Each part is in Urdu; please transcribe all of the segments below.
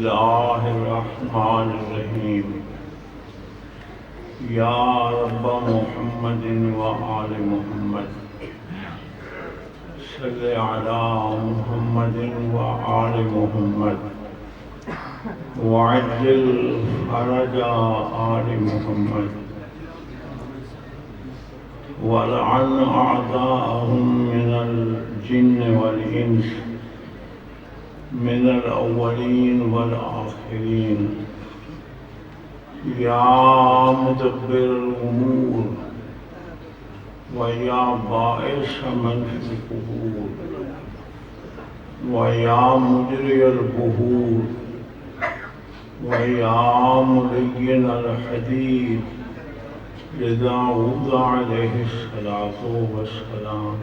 الله الرحمن الرحيم يا رب محمد وآل محمد صل على محمد وآل محمد وعجل فرج آل محمد ولعن أعداءهم من الجن والإنس من الأولين والآخرين يا مدبر الأمور ويا بائس من في القبور ويا مجري البهور ويا ملين الحديد لداود عليه الصلاة والسلام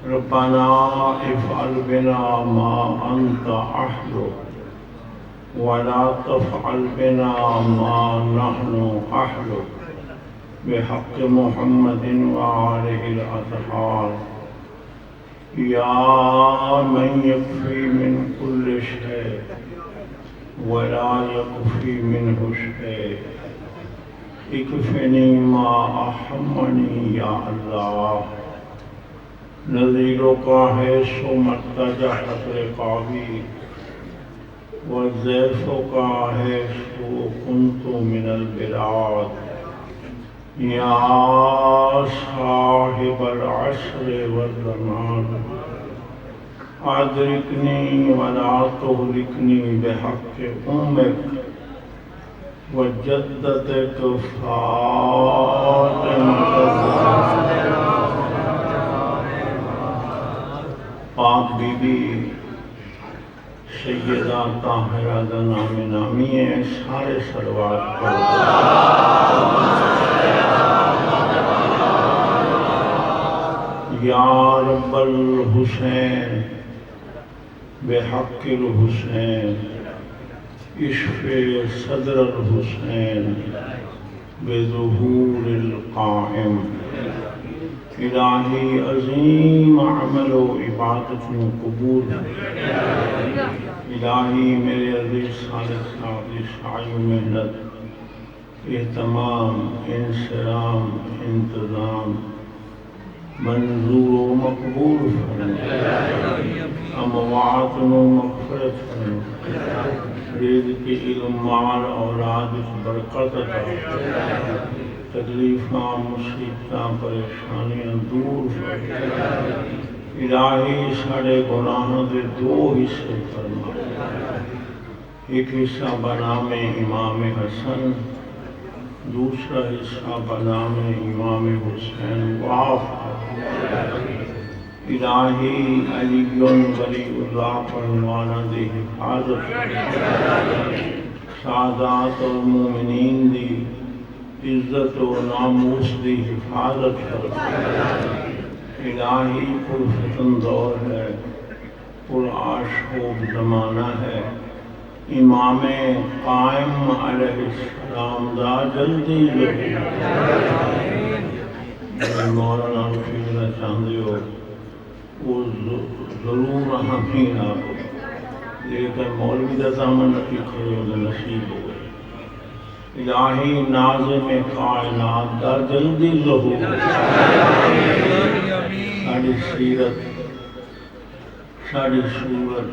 ربنا افعل بنا ما أنت أهله ولا تفعل بنا ما نحن أهله بحق محمد وآله الأطهار يا من يكفي من كل شيء ولا يكفي منه شيء اكفني ما أهمني يا الله نذیروں کا ہے سو مرتجع رقابی وزیفوں کا ہے سو کنت من البلاد یا صاحب العصر والزمان ادرکنی ولا تهلکنی بحق امک وجدتک فاطمہ پاک بی بی سیدہ طاہرہ دا نام نامی ہے سارے صلوات پڑھو یا رب الحسین بحق الحسین اشف صدر الحسین بظہور القائم الہی عظیم عمل و عبادت میں قبول الہی میرے عزیز صالح صاحب سعی و محنت اہتمام انصرام انتظام منظور و مقبول فرما اموات و مغفرت فرما رزق علم مال اولاد برکت عطا تکلیفاں مصیبتاں پریشانیاں دور فرما الہی ساڑے گناہوں دے دو حصے فرما ایک حصہ بنام امام حسن دوسرا حصہ بنام امام حسین واف الہی علی ولی اللہ پڑھوانا دے حفاظت سعادات المومنین دی عزت و ناموس دی حفاظت فرما الہی پرفتن دور ہے پرآشوب زمانہ ہے امام قائم علیہ السلام دا جلدی مولانا رفیقنا چاندے ہو وہ ضرور ہمیں آپ لیکن مولوی دا زامن رفیق کھڑے ہو نصیب ہو گئے الہی ناظم کائنات دا جلدی ظہور ساڑی سیرت ساڑی صورت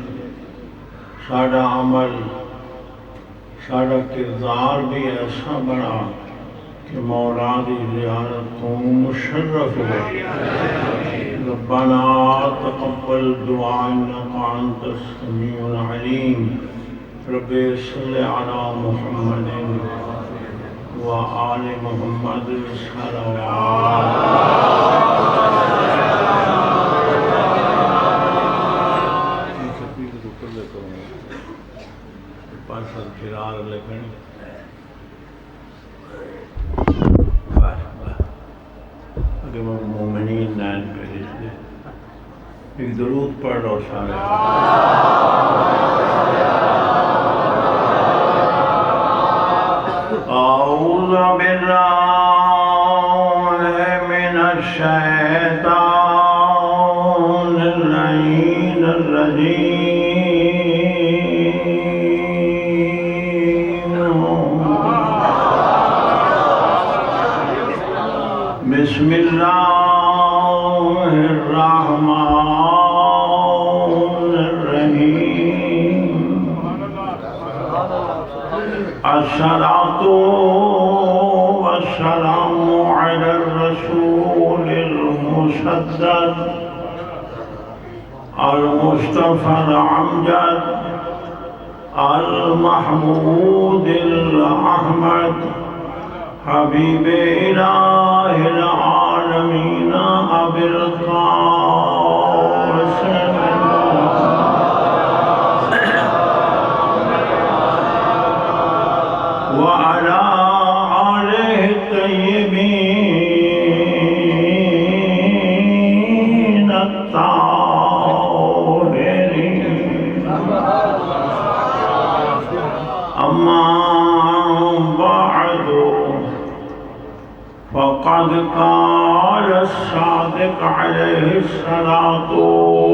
ساڑا عمل ساڑا کردار بھی ایسا بنا کہ مولا دی زیارت کو مشرف ہو ربنا تقبل دعا انک انت السمیع العلیم رب صلی علی محمد وآل محمد مومنین نین پہلے سے ایک درود پڑھ لو سارے اعوذ باللہ من الشیطان اللعین الرجیم بسم اللہ الرحمن الرحیم الصلاۃ والسلام علی الرسول المصدق المصطفى الامجد المحمود الأحمد حبيب إله العالمين أبي القاسم وعلى آله الطيبين الطاهرين أما بعد فقد قال الصادق عليه الصلاة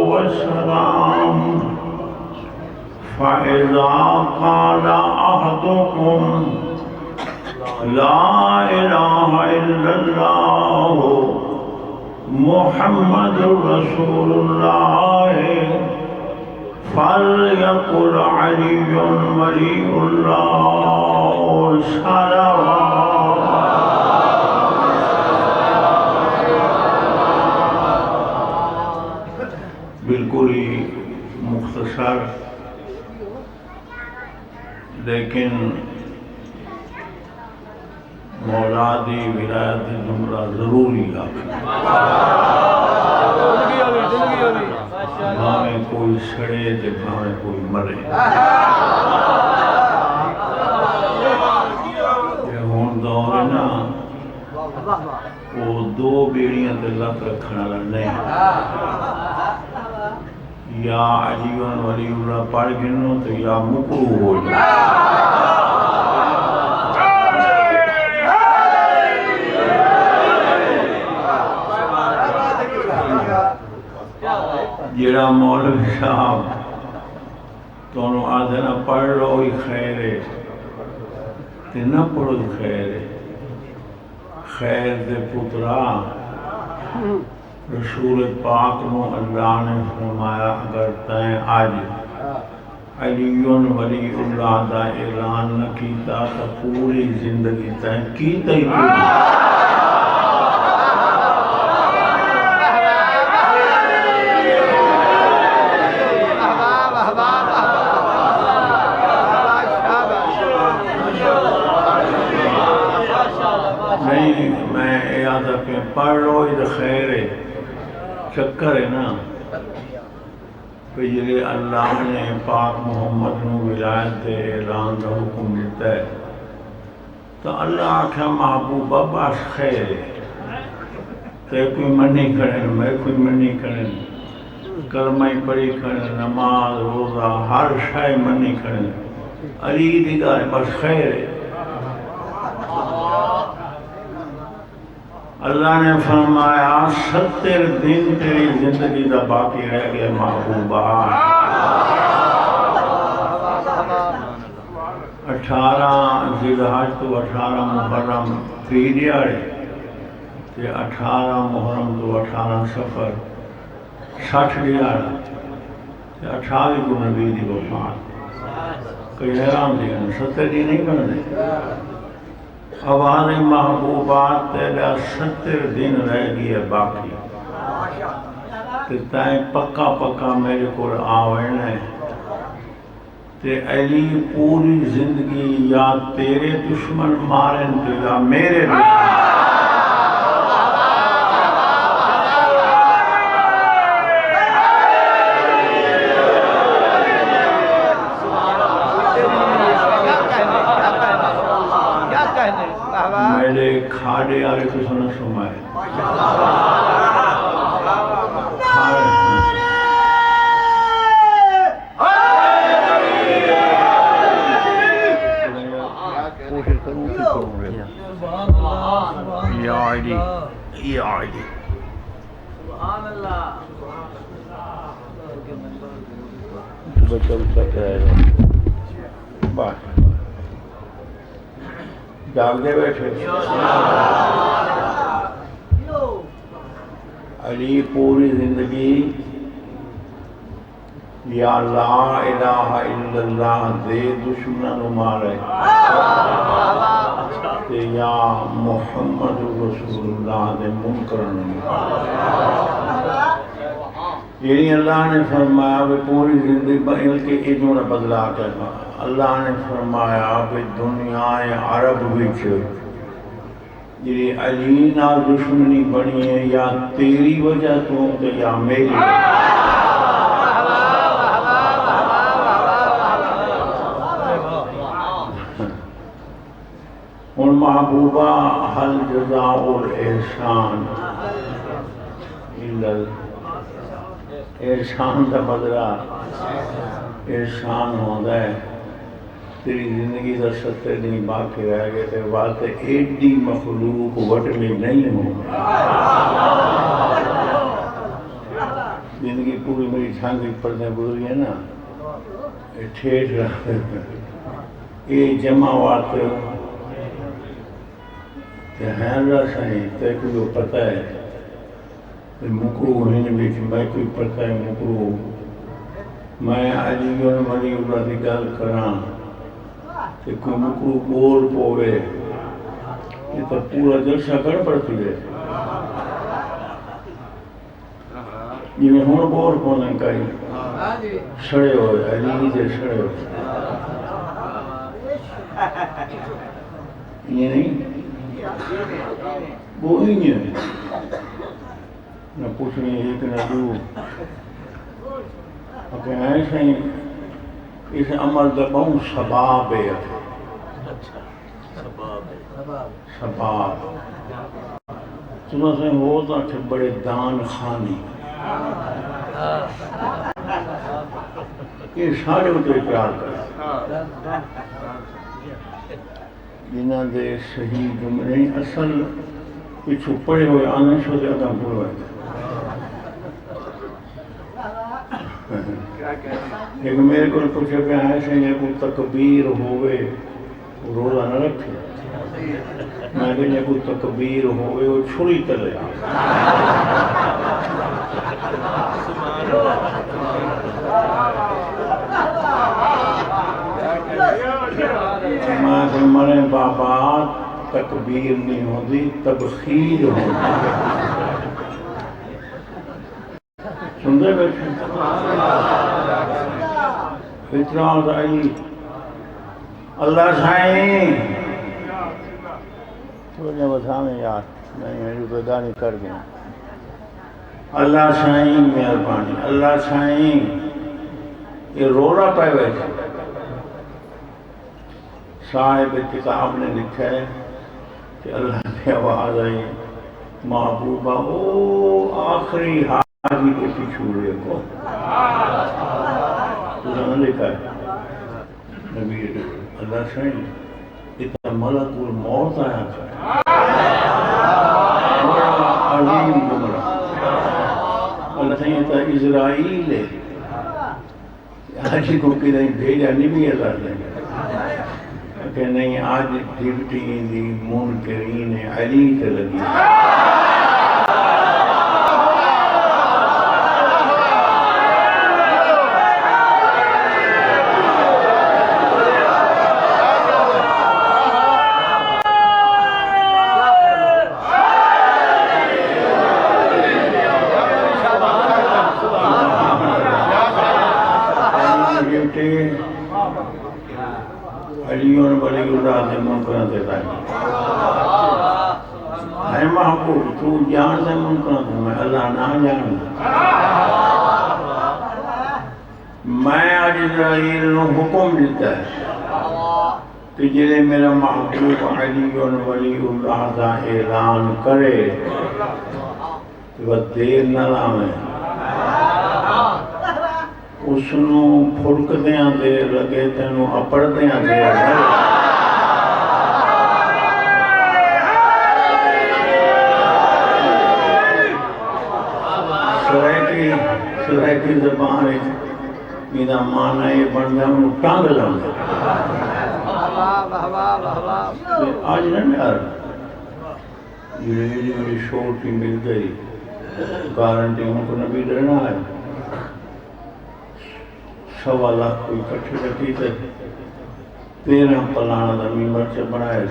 والسلام فإذا قال أحدكم لا إله إلا الله محمد رسول الله فليقل علي ولي الله صلوات بالکل ہی مختصر لیکن مولا دی ولایت جملہ ضروری بھاویں کوئی سڑے تے بھاویں کوئی مرے یہ ہون دور ہے نا وہ دو بیڑیاں تے لت رکھنے والا نہیں یا علی ولی اللہ پڑھ گنو تو یا مکرو ہو جائے جیڑا مولوی صاحب تونوں آدھے نہ پڑھ لو ہی خیر ہے تے نہ پڑھو ہی خیر ہے خیر دے پترا رسول پاک نو اللہ نے فرمایا اگر تائیں آج علی ولی اللہ دا اعلان نہ کیتا تو پوری زندگی تائیں کیتا ہی پوری نہیں میں یادہ پہ پڑھ لو یہ خیر ہے چکر ہے نا کہ یہ اللہ نے پاک محمد نو ولایت دے اعلان دا حکم دیتا ہے تو اللہ آکھا محبوبہ باس خیر ہے تے کوئی منی کریں میں کوئی منی کریں کلمہ پڑھی کریں نماز روزہ ہر شے منی کریں علی دی گائے بس خیر ہے اللہ نے فرمایا 70 دن تیری زندگی دا باقی رہ گئے محبوبہ 18 ذوالحج تو 18 محرم پیریڈ تے 18 محرم تو 18 سفر 60 دیار تے 28 کو نبی دی وفات کوئی حیران دیا 70 دی نہیں کرنے آواز محبوبات تیرا 70 دن رہ گئی ہے باقی تے تائیں پکا پکا میرے کو آوین ہے تے علی پوری زندگی یا تیرے دشمن مارن تے یا میرے دشمن میرے کھاڑے آرے تو سنہ سمائے یا علی سبحان اللہ بچہ کہہ رہا بات جاگ دے بیٹھے علی پوری زندگی یا لا الہ الا اللہ دے دشمنوں مارے تے یا محمد رسول اللہ دے منکرن یعنی اللہ نے فرمایا کہ پوری زندگی بلکہ انہوں نے بدلا کیا اللہ نے فرمایا کہ دنیا عرب وچ جی علی نال دشمنی بنی ہے یا تیری وجہ تو یا میری اور محبوبہ حل جزاء الاحسان احسان کا بدلہ احسان ہوتا ہے تیری زندگی کا 70 دن باقی رہ گئے تھے بات ایڈی مخلوق وٹ میں نہیں ہوں زندگی پوری میری چھانگی پردیں گزری ہے نا ٹھیٹ رہا یہ جمع وات ہیں رہا سائیں تے کوئی پتہ ہے مکرو ہیں بیچ میں کوئی پتہ ہے مکرو میں علی اور ولی اللہ کی گل کراں کہ کوئی مکرو بول پوے یہ تو پورا جلسہ کر پڑتی ہے جی میں ہون بول پونے کئی سڑے ہوئے علی سے سڑے ہوئے یہ نہیں وہ ہی ہے نہ پوچھنی ایک نہ دو اگر ایسے ہی اس عمل کا بہت سباب ہے سباب چنہ سے ہوتا کہ بڑے دان خانی یہ سارے ہوتے اقرار کریں جنہ دے صحیح جملے اصل پچھو پڑے ہوئے آنے شو دے آدم پورا ہے لیکن میرے کو پوچھے پہ آئے سے یہ کوئی تکبیر ہوئے روزہ نہ رکھے میں کہ یہ کوئی تکبیر ہوئے وہ چھری تلے میں کہ مرے بابا تکبیر نہیں ہوتی تبخیر ہوتی سندے بیٹھے اتنا آئی اللہ سائیں تھوڑے بتانے یار نہیں میری بدانی کر گیا اللہ سائیں مہربانی اللہ سائیں یہ رولا پہ بیٹھے صاحب کتاب نے لکھا ہے کہ اللہ کی آواز آئی محبوبہ او آخری حاجی کے پیچھوڑے کو تو نے لکھا ہے نبی اللہ سائیں اتنا ملک الموت آیا تھا بڑا عظیم جملہ اللہ سائیں اتنا اسرائیل ہے حاجی کو کدھیں بھیجا نہیں بھی اللہ سائیں کہ نہیں آج ڈیوٹی دی منکرین علی سے لگی علیون ولی اللہ سے منکران دیتا ہے اے محبوب تو جان سے منکران ہوں میں اللہ نہ جانوں میں آج اسرائیل نے حکم دیتا ہے کہ جلے میرا محبوب علیون ولی اللہ کا اعلان کرے کہ وہ دیر نہ لامیں اس نو پھڑک دیاں دے لگے تینو اپڑ دیاں دے سرائکی زبان ہے میرا معنی یہ بن گیا انہوں ٹانگ لاؤں آج نہ یار یہ میری شور کی مل گئی گارنٹی ان کو نبی ڈرنا ہے 1.25 لاکھ کوئی کٹھے رکھی تھے 13 پلانا دا ممبر سے بنائے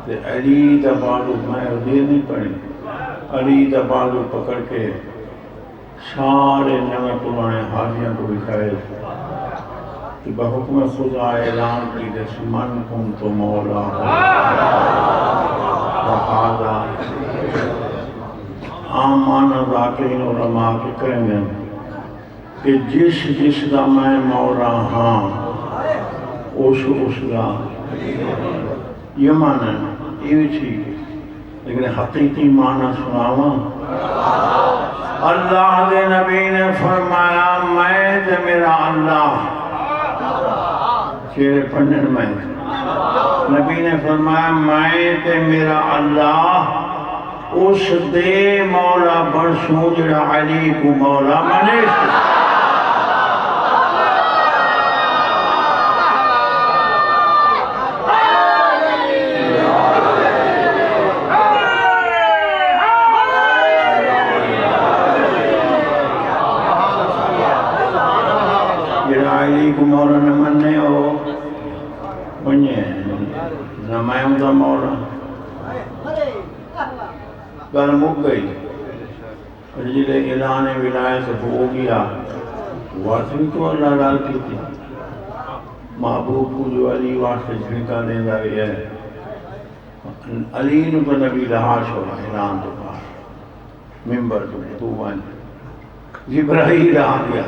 تے علی دا بالو میں دیر نہیں پڑی علی دا بالو پکڑ کے سارے نویں پرانے حاجیاں کو دکھائے کہ بحکم خدا اعلان کی دس من کن تو مولا وحادا عام معنی ذاکرین علماء کے کریں گے کہ جس دا میں مولا ہاں اس دا یہ معنی یہ بھی ٹھیک ہے لیکن حقیقی معنی سناواں اللہ دے نبی نے فرمایا میں تے میرا اللہ چہرے پڑھنے میں نبی نے فرمایا میں تے میرا اللہ اس دے مولا برسوں جڑا علی کو مولا منے علی کو مولا نہ مننے ہو بنیے نہ میں ہوں دا مولا گل مک گئی جلے اعلان ولایت ہو گیا واسطے تو اللہ لال کی تھی محبوب کو جو علی واسطے جھنکا دیندہ گیا ہے علی نے تو نبی لحاظ ہو اعلان تو پاس ممبر تو بان جبرائیل آ گیا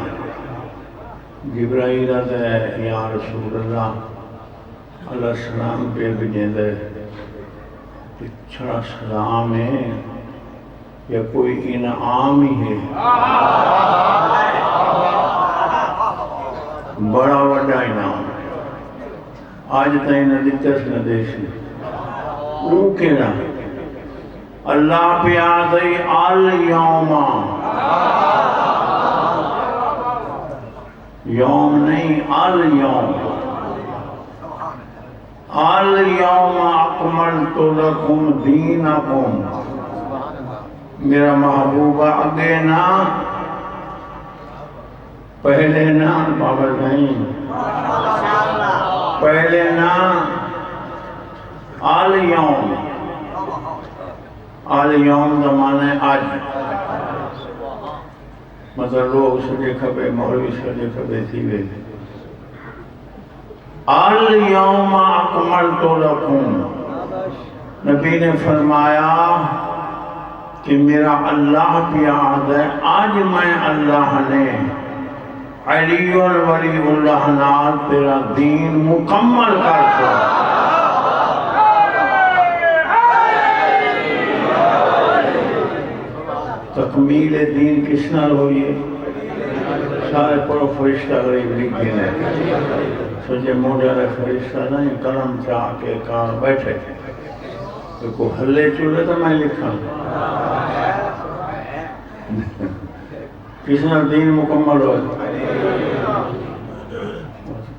جبرائیل آتا ہے یا رسول اللہ علیہ السلام پہ بجیندہ ہے چھڑا سلام ہے یا کوئی انعام ہی ہے بڑا وڈا انعام آج تائیں نہ دیتس نہ دیسی وہ کہنا اللہ پہ آدھائی اليوم یوم نہیں اليوم اليوم اکملت لکم دینکم میرا محبوبہ اگے نا پہلے نا بابا نہیں پہلے نا اليوم اليوم زمانے آج مطلب لوگ سجے کھبے مولوی سجے کھبے تھی وے اليوم اکملت لکم نبی نے فرمایا کہ میرا اللہ پیاد ہے آج میں اللہ نے علی ولی اللہ نال تیرا دین مکمل کر دیا تکمیل دین کس نال ہوئی ہے سارے پڑھو فرشتہ غریب لکھے ہیں سجے موڈر فرشتہ نہیں قلم چاہ کے کار بیٹھے تو کو حلے چولے تو میں لکھا کس نال دین مکمل ہوئے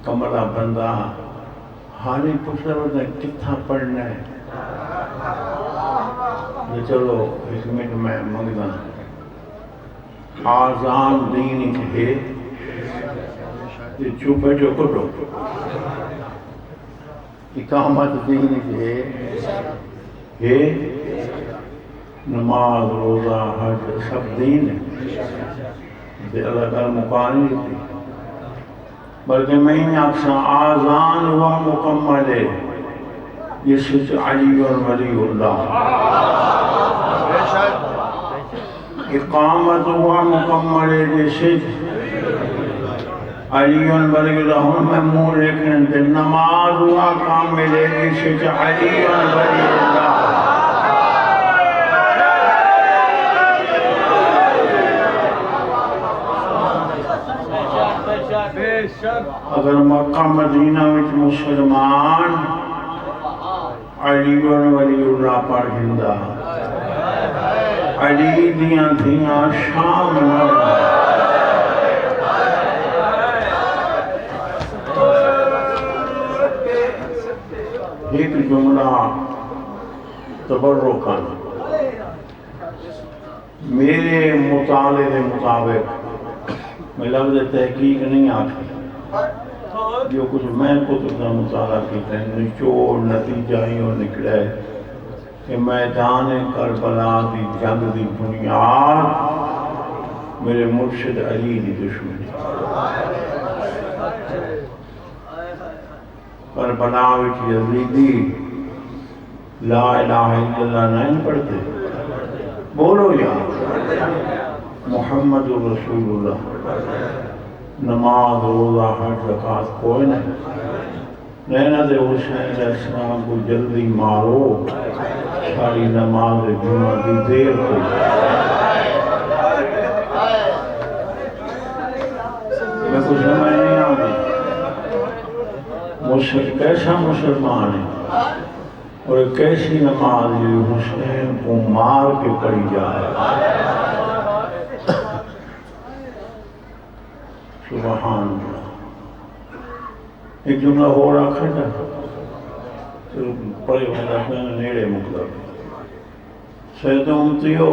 کملہ بندہ حالی پوچھتا بندہ کتھا پڑھنا ہے چلو اس منٹ میں منگنا آزان دین ہے چوپے جو کٹو اقامت دین ہے نماز روزہ حج سب دین ہے اللہ تعالیٰ مقانی تھی بلکہ میں نے اکثر آزان و مکمل ہے یہ سچ علی اور ولی اللہ اقامت ہوا مکمل ہے یہ سچ علی اور ولی اللہ میں مور رکھنے دے نماز ہوا کامل ہے یہ سچ علی اور ولی اللہ اگر مکہ مدینہ وچ مسلمان علی ولی اللہ پر ہندہ علی دیاں دھیاں شام ایک جملہ تبرکاً میرے مطالعے کے مطابق میں لفظ تحقیق نہیں آتی، جو کچھ میں کتب کا مطالعہ کیتا ہے نچوڑ نتیجہ ہی نکلا ہے کہ میدان کربلا دی جنگ دی بنیاد میرے مرشد علی دی دشمنی، کربلا وچ یزیدی لا الہ الا اللہ نہیں پڑھتے، بولو یا محمد رسول اللہ، نماز روزہ حج زکات کوئی نہیں، نینا دے حسین علیہ السلام کو جلدی مارو، ساری نماز جمعہ دی دیر کو میں کچھ سمجھ نہیں آتی، کیسا مسلمان ہے اور کیسی نماز یہ حسین کو مار کے پڑھی جا رہا ہے، سبحان اللہ۔ ایک جملہ ہو رہا کھڑا پڑھے ہوئے رکھنے نیڑے مقدر سید امتیو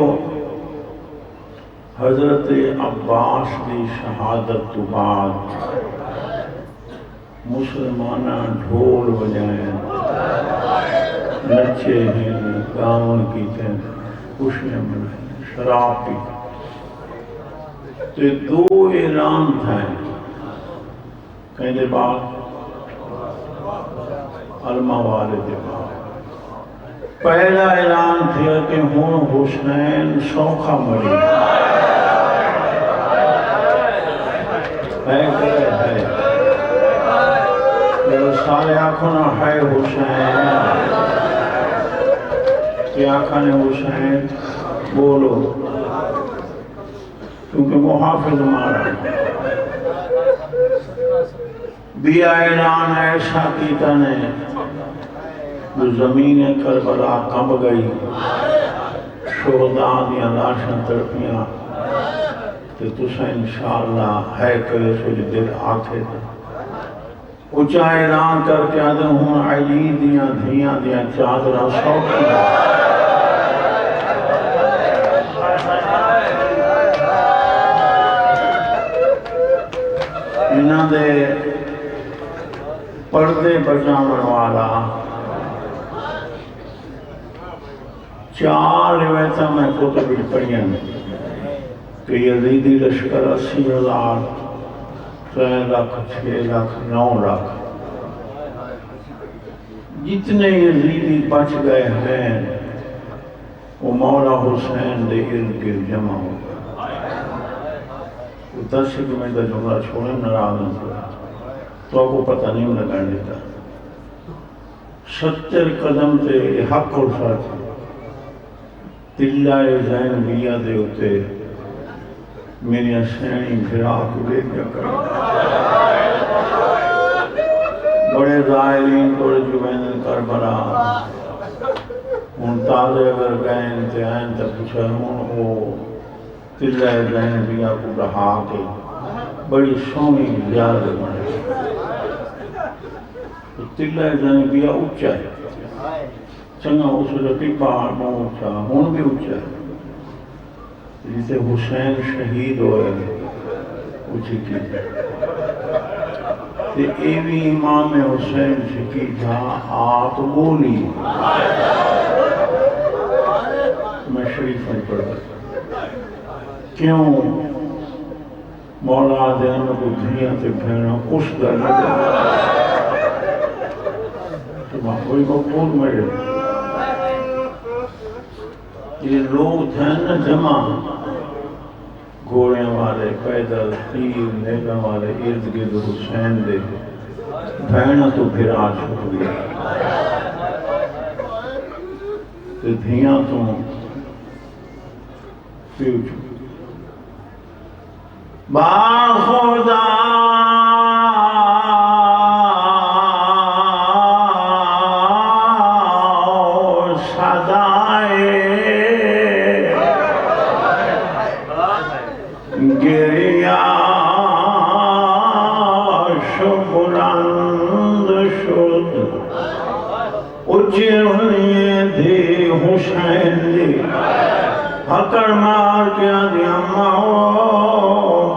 حضرت عباس دی شہادت تو بعد مسلمانہ ڈھول بجائیں، نچے ہیں، گاون کیتے ہیں، خوشیاں منائیں، شراب پیتے تو دو اعلان تھے کہیں دے بعد علماء والے دے بعد پہلا اعلان تھیا کہ ہون حسین سوکھا مری ہے سارے آنکھوں ہے حسین کیا آنکھاں حسین بولو کیونکہ محافظ مارا دیا اعلان ایسا کیتا نے جو زمین کربلا کب گئی، شہداء دیا لاشاں تڑپیاں کہ تسا انشاءاللہ ہے کرے سو جو دل آتے تھا اچھا اعلان کر کے آدھے ہوں علی دیا دھیاں دیا چادرہ سوکھی انہاں دے پردے بجاون والا چار روایتاں میں کتب پڑھیاں کہ یزیدی لشکر 80,000 3 لاکھ 6 لاکھ 9 لاکھ جتنے یزیدی بچ گئے ہیں وہ مولا حسین دے ارد گرد جمع ہو گئے۔ دس کہ میں دا جملہ چھوڑیں ناراض ہوں تو آپ کو پتہ نہیں لگا دیتا 70 قدم تے حق اور ساتھ تلہ زینبیہ دے ہوتے میری سینی بھرا کو لے کیا کریں بڑے ظاہرین توڑے جو میں نے کربلا ان تازے اگر گئے تے آئیں تک پوچھا ہوں وہ تلہ زینبیہ کو رہا کے بڑی سونی زیادہ بنے تلہ زینبیہ اچھا ہے چنگا اس رتی پہاڑ میں اچھا ہون بھی اچھا ہے جسے حسین شہید ہوئے اچھی کی تے ایوی امام حسین شکی تھا آت بولی میں شریف نہیں پڑھتا کیوں مولا دینا کو دھیاں تے بھینا اس در لگا تو کوئی مقبول میرے یہ لوگ تھے نا جمع گھوڑے والے پیدل تیر نیگا والے ارد گرد حسین دے بہنا تو بھرا چھوڑ گیا تو دھیاں تو پیو چھوڑ با خدا ہکر مار کے آدھی اماں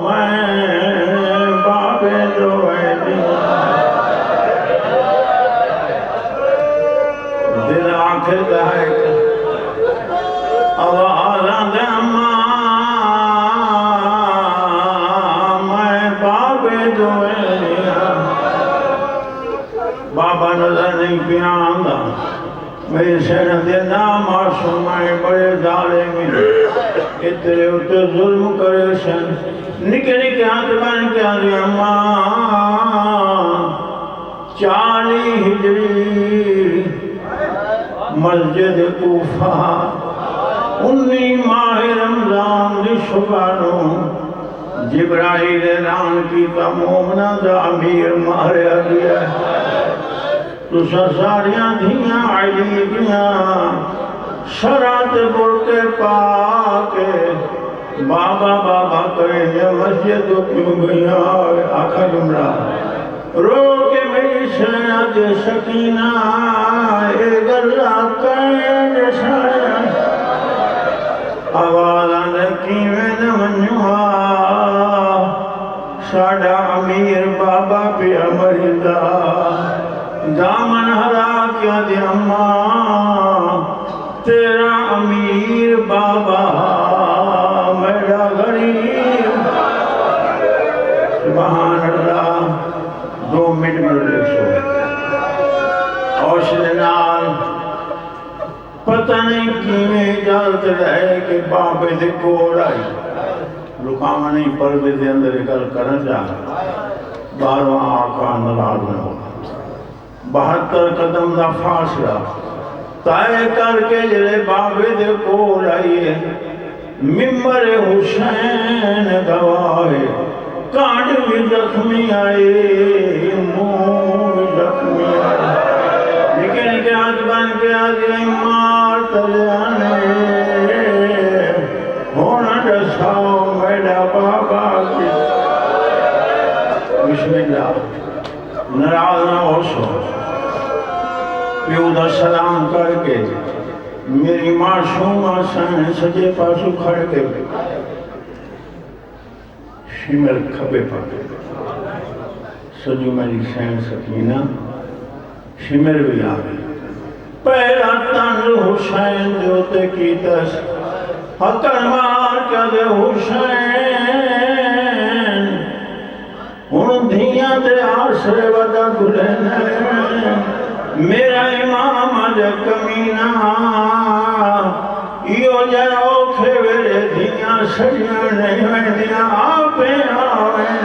میں بابے جو ہے دل آنکھیں دہائے آواز آدھے اماں میں بابے جو ہے بابا نظر نہیں پیاندہ میری سینہ دینا معصومائے بڑے ظالمی اترے اتے ظلم کرے سن نکے نکے ہاتھ بن کے آدھی اماں 40 ہجری مسجد کوفہ 19 ماہ رمضان دی شبانوں جبرائیل اعلان کی تا مومنہ دا امیر ماریا گیا تو ساریاں دھیاں علی دیاں شرات برکے پاکے بابا بابا کریں یہ مسجد کیوں گیا آخر جملہ رو کے میری سینت سکینہ اے گلہ کہیں جسایا آواز آنے کی میں نمجھوا ساڑھا امیر بابا پہ امریدہ دامن ہرا کیا دی اماں تیرا امیر بابا میرا غریب سبحان اللہ 2 منٹ میں سو اوشنال پتہ نہیں کیویں اجازت رہے کہ بابے دے کول آئی لکاما نہیں پردے دے اندر گل کرن جا 12واں آقا ناراض نہ ہو 72 قدم دا فاصلہ طے کر کے جلے بابے دے کول آئیے ممبر حسین گواہے کانڈ بھی زخمی آئے منہ بھی زخمی آئے نکے نکے ہاتھ بن کے آدھے مار تلیانے ہونا جساؤ میڈا بابا کی بسم اللہ ناراض نہ ہو سو پیو دا سلام کر کے میری معصومہ سائن سجے پاسو کھڑ کے شمر کھبے پاتے سجو میری سائن سکینہ شمر بھی آگئی پہلا تن حسین دیوتے کی تس حکر مار کیا دے حسین ان دھیاں دے آسرے ودا گلے میرا امام آج کمینہ ایو جاؤ کھے ویرے دھیاں سڑیاں نہیں ویندیاں آپے آویں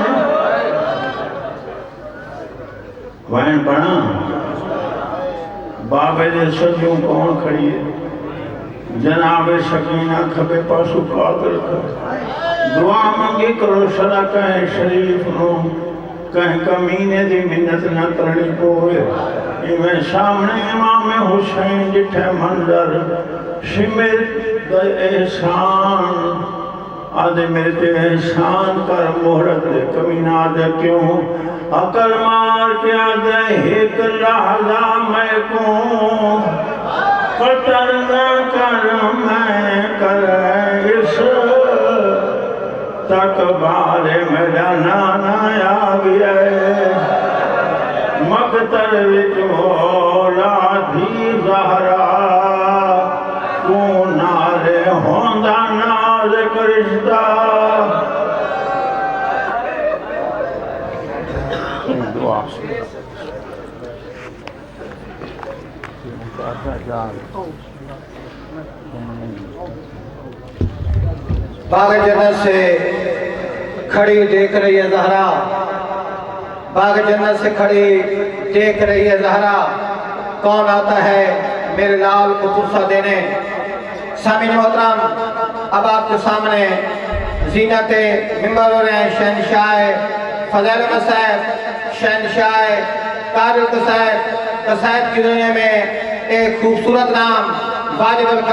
وین بنا بابے دے سجوں کون کھڑی ہے جناب سکینہ کھبے پاسو قادر کر دعا منگی کرو صدقہ شریف نو کہیں کمینے دی منت نہ کرنی پوئے میں سامنے امام حسین جٹھے منظر شمر دا احسان آدھے میرے تے احسان کر مہرت دے کمینہ آدھے کیوں اکر مار کے آدھے ایک لحظہ میں کو قتل نہ کر میں کر اس تک بارے میرا نانا آگیا مقتل وچ اولادی زہرا کو نارے ہوندہ ناز کرشتہ دعا باغ جنت سے کھڑی دیکھ رہی ہے زہرا باغ جنت سے کھڑی دیکھ رہی ہے زہرا کون آتا ہے میرے لال کو پرسہ دینے سامعین محترم اب آپ کے سامنے زینت ممبر ہو رہے ہیں شہنشاہ فضائل قصائد شہنشاہ قاری القصائد قصائد کی دنیا میں ایک خوبصورت نام واجب